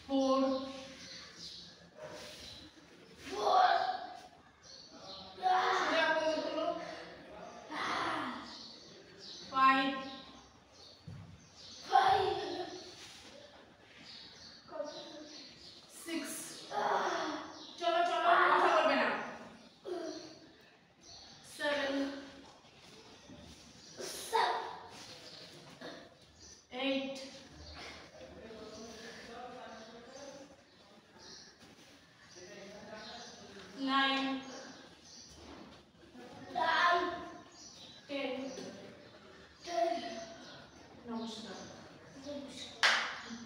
4 9 10 নমস্কার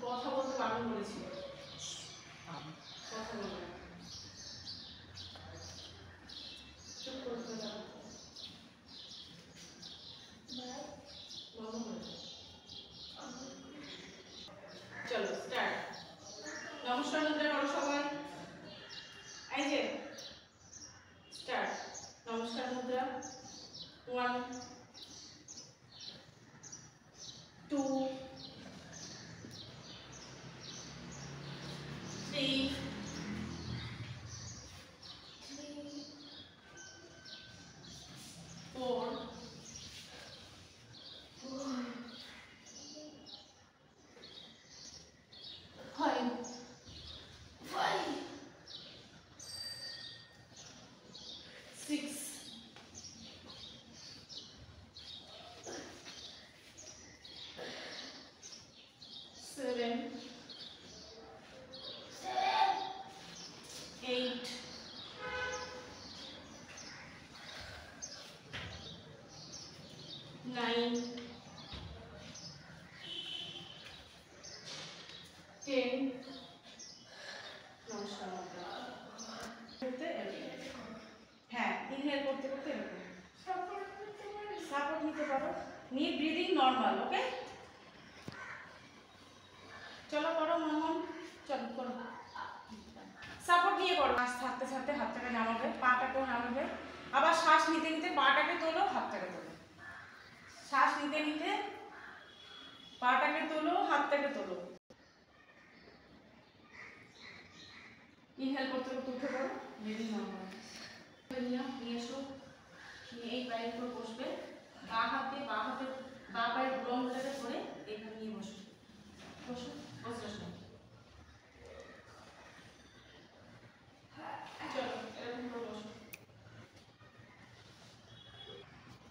কথা বলতে বারণ করেছি কথা বলবে চুপ করতে দাও চলো স্টার্ট নমস্কার মুদ্রা করো সবাই এই যে স্টার্ট নমস্কার মুদ্রা 1 2 3 4 5 6 7 8 9 10 নমস্কার করতে হ্যাঁ ইনহেল করতে করতে এরকম সাপোর্ট নিতে পারো নিয়ে ব্রিদিং নর্মাল ওকে চলো করো মন চলো করো সাপোর্ট নিয়ে করো শ্বাস থাকতে থাকতে হাতটাকে নামাবে পাটাকেও নামাবে আবার শ্বাস নিতে নিতে পাটাকে তোলো হাতটাকে তোলো শ্বাস নিতে নিতে পাটাকে তোলো হাতটাকে তোলো ইনহেল করতে করতে উঠে পড়ো ব্রিদিং নর্মাল নিয়ে এসো নিয়ে এই পায়ের উপর বসবে বাঁ পায়ের বুড়োটাকে ধরে এখানে নিয়ে বসো বসো বসো চলো এরকম করে বসো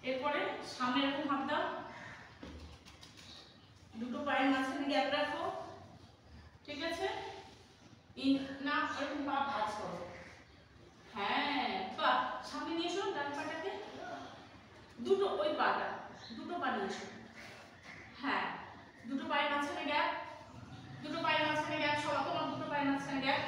এরপরে সামনে এরকম হাত দাও দুটো পায়ের মাঝখানে গ্যাপ রাখো ঠিক আছে না এরকম পা ভাঁজ করো হ্যাঁ পা সামনে নিয়ে এসো ডান পাটাকে দুটো ওই পাটা দুটো পা নিয়ে এসো হ্যাঁ দুটো পায়ের মাঝখানে গ্যাপ সব তোমার দুটো পায়ের মাঝখানে গ্যাপ